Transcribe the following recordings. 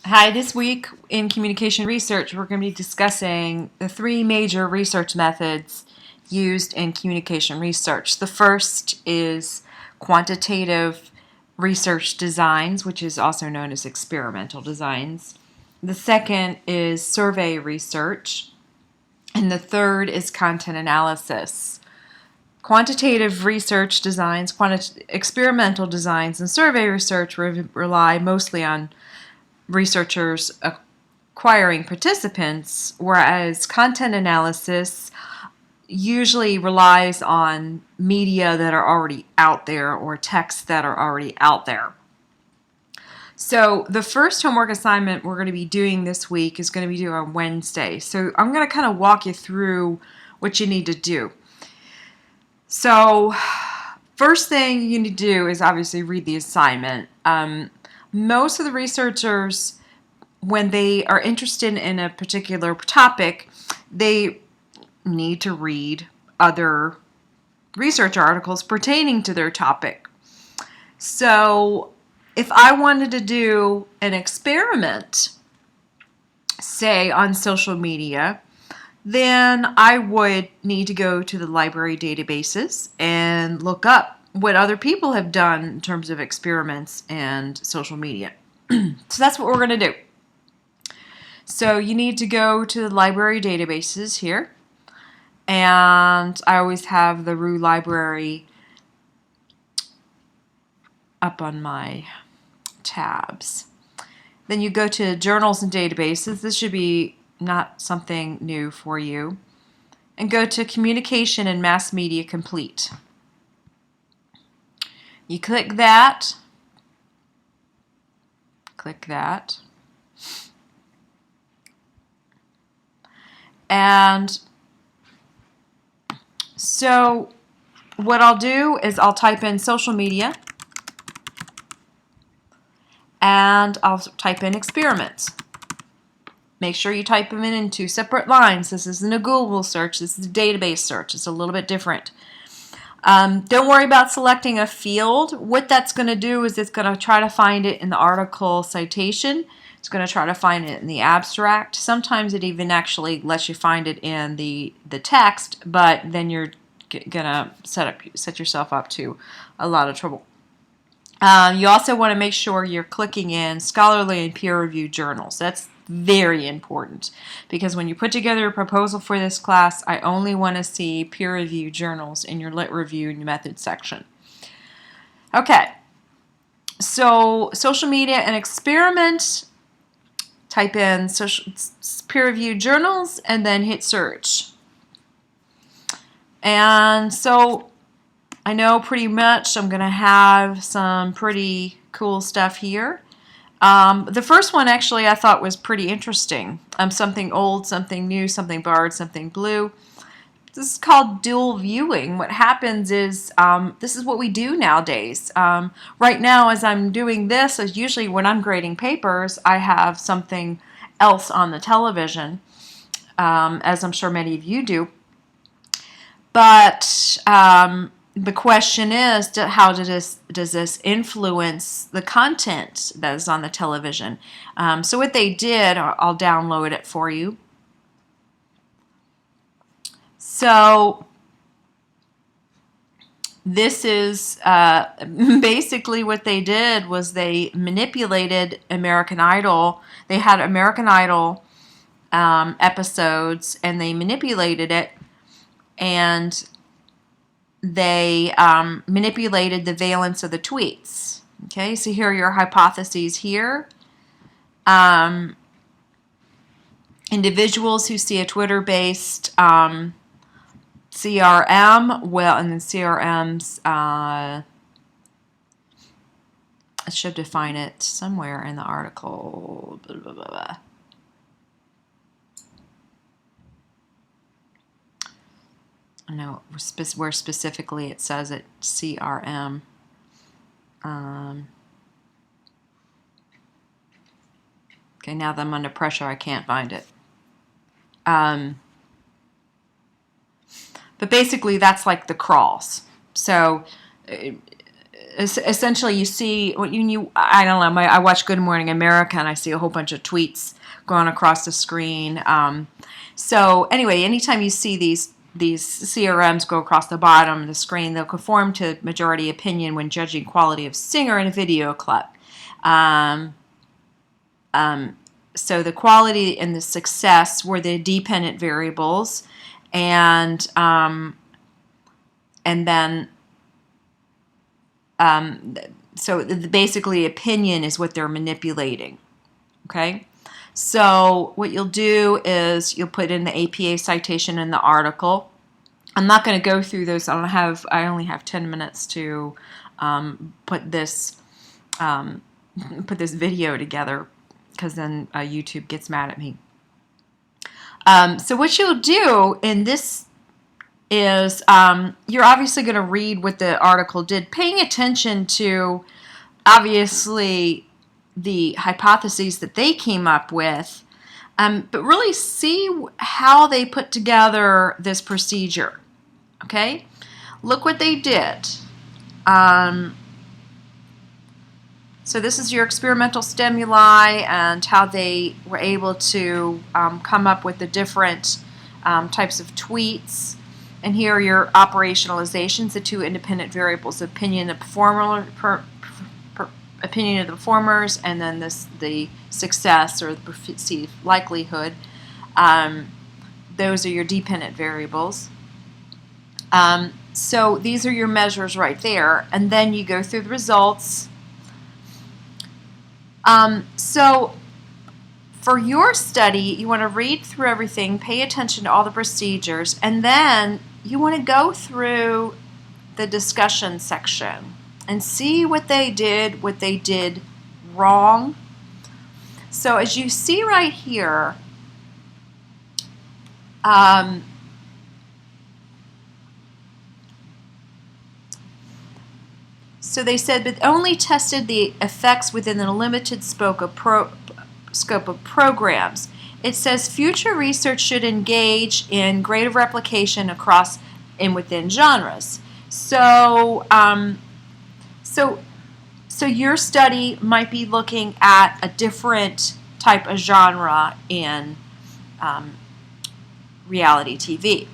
Hi, this week in communication research, we're going to be discussing the three major research methods used in communication research. The first is quantitative research designs, which is also known as experimental designs. The second is survey research. And the third is content analysis. Quantitative research designs, experimental designs, and survey research rely mostly on researchers acquiring participants, whereas content analysis usually relies on media that are already out there or texts that are already out there. So the first homework assignment we're going to be doing this week is going to be due on Wednesday. So I'm going to kind of walk you through what you need to do. So first thing you need to do is obviously read the assignment. Most of the researchers, when they are interested in a particular topic, they need to read other research articles pertaining to their topic. So if I wanted to do an experiment, say on social media, then I would need to go to the library databases and look up what other people have done in terms of experiments and social media. So that's what we're going to do. So you need to go to the library databases here, and I always have the Rue Library up on my tabs. Then you go to journals and databases. This should be not something new for you. And go to communication and mass media complete. You click that. Click that. And so what I'll do is I'll type in social media and I'll type in experiments. Make sure you type them in two separate lines. This isn't a Google search. This is a database search. It's a little bit different. Don't worry about selecting a field. What that's going to do is it's going to try to find it in the article citation. It's going to try to find it in the abstract. Sometimes it even actually lets you find it in the text, but then you're going to set yourself up to a lot of trouble. You also want to make sure you're clicking in scholarly and peer-reviewed journals. That's very important because when you put together a proposal for this class, I only want to see peer-reviewed journals in your lit review and your method section. Okay, so social media and experiment, type in peer-reviewed journals and then hit search. And so I know pretty much I'm going to have some pretty cool stuff here. The first one actually I thought was pretty interesting. Something old, something new, something borrowed, something blue. This is called dual viewing. What happens is this is what we do nowadays. Right now as I'm doing this, as usually when I'm grading papers, I have something else on the television, as I'm sure many of you do. But the question is, how does this influence the content that is on the television? So what they did, I'll download it for you. So this is basically what they did was they manipulated American Idol. They had American Idol episodes and they manipulated it, and they manipulated the valence of the tweets. Okay, so here are your hypotheses here. Individuals who see a Twitter-based CRM, well, and then CRMs, I should define it somewhere in the article. Blah, blah, blah, blah. No, where specifically it says it CRM. Okay, now that I'm under pressure, I can't find it. But basically, that's like the crawls. So essentially you see what you I don't know. I watch Good Morning America and I see a whole bunch of tweets going across the screen. So anyway, anytime you see these CRMs go across the bottom of the screen, they'll conform to majority opinion when judging quality of singer in a video clip. So the quality and the success were the dependent variables, and then so basically opinion is what they're manipulating. Okay, so what you'll do is you'll put in the APA citation in the article. I'm not going to go through those. I only have 10 minutes to put this video together, because then YouTube gets mad at me. So what you'll do in this is you're obviously going to read what the article did, paying attention to obviously the hypotheses that they came up with, but really see how they put together this procedure. Okay? Look what they did. So this is your experimental stimuli and how they were able to come up with the different types of tweets. And here are your operationalizations, the two independent variables, opinion of opinion of the performers, and then the success or the perceived likelihood. Those are your dependent variables. So these are your measures right there, and then you go through the results. So for your study, you want to read through everything, pay attention to all the procedures, and then you want to go through the discussion section and see what they did wrong. So as you see right here, so they said, but only tested the effects within the limited scope of programs. It says future research should engage in greater replication across and within genres. So, so your study might be looking at a different type of genre in reality TV.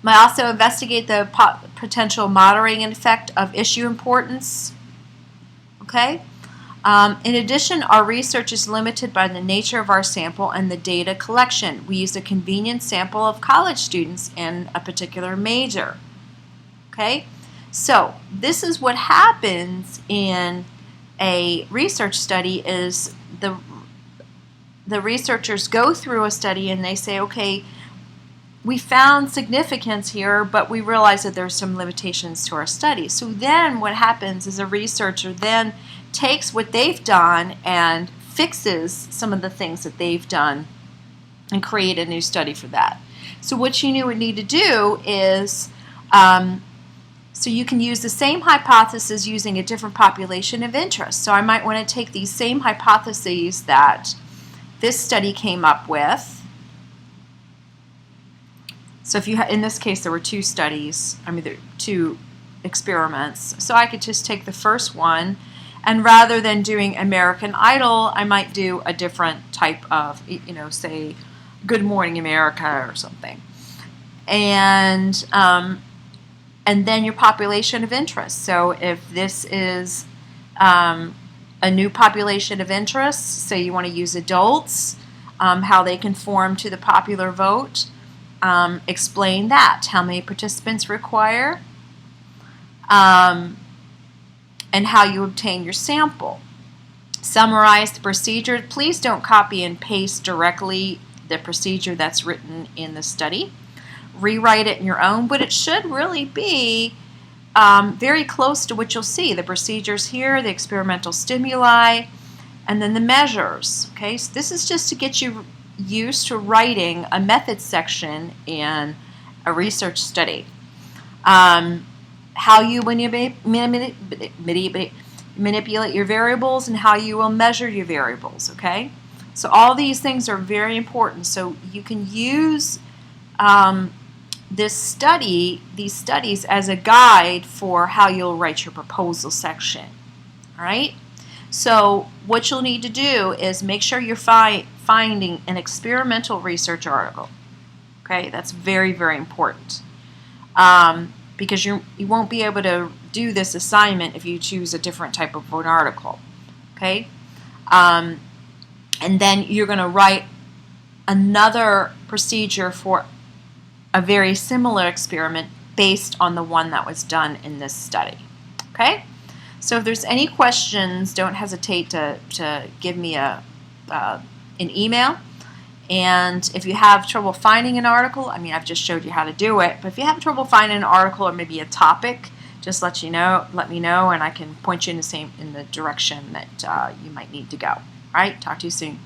Might also investigate the potential moderating effect of issue importance. Okay? In addition, our research is limited by the nature of our sample and the data collection. We use a convenient sample of college students in a particular major. Okay? So, this is what happens in a research study is the researchers go through a study and they say, okay, we found significance here, but we realize that there's some limitations to our study. So then what happens is a researcher then takes what they've done and fixes some of the things that they've done and create a new study for that. So what you would need to do is, so you can use the same hypothesis using a different population of interest. So I might want to take these same hypotheses that this study came up with. So if you in this case there were two studies, there were two experiments. So I could just take the first one, and rather than doing American Idol, I might do a different type of, say Good Morning America or something. And then your population of interest. So if this is a new population of interest, say you want to use adults, how they conform to the popular vote. Explain that. How many participants require, and how you obtain your sample. Summarize the procedure. Please don't copy and paste directly the procedure that's written in the study. Rewrite it in your own, but it should really be very close to what you'll see. The procedures here, the experimental stimuli, and then the measures. Okay, so this is just to get you used to writing a method section in a research study. How you manipulate your variables and how you will measure your variables. Okay, so all these things are very important. So you can use these studies as a guide for how you'll write your proposal section. All right? So what you'll need to do is make sure you're finding an experimental research article. Okay, that's very, very important. Because you won't be able to do this assignment if you choose a different type of an article. Okay? And then you're going to write another procedure for a very similar experiment based on the one that was done in this study. Okay? So if there's any questions, don't hesitate to give me an email. And if you have trouble finding an article, I mean, I've just showed you how to do it, but if you have trouble finding an article or maybe a topic, just let me know, and I can point you in the direction that you might need to go. All right, talk to you soon.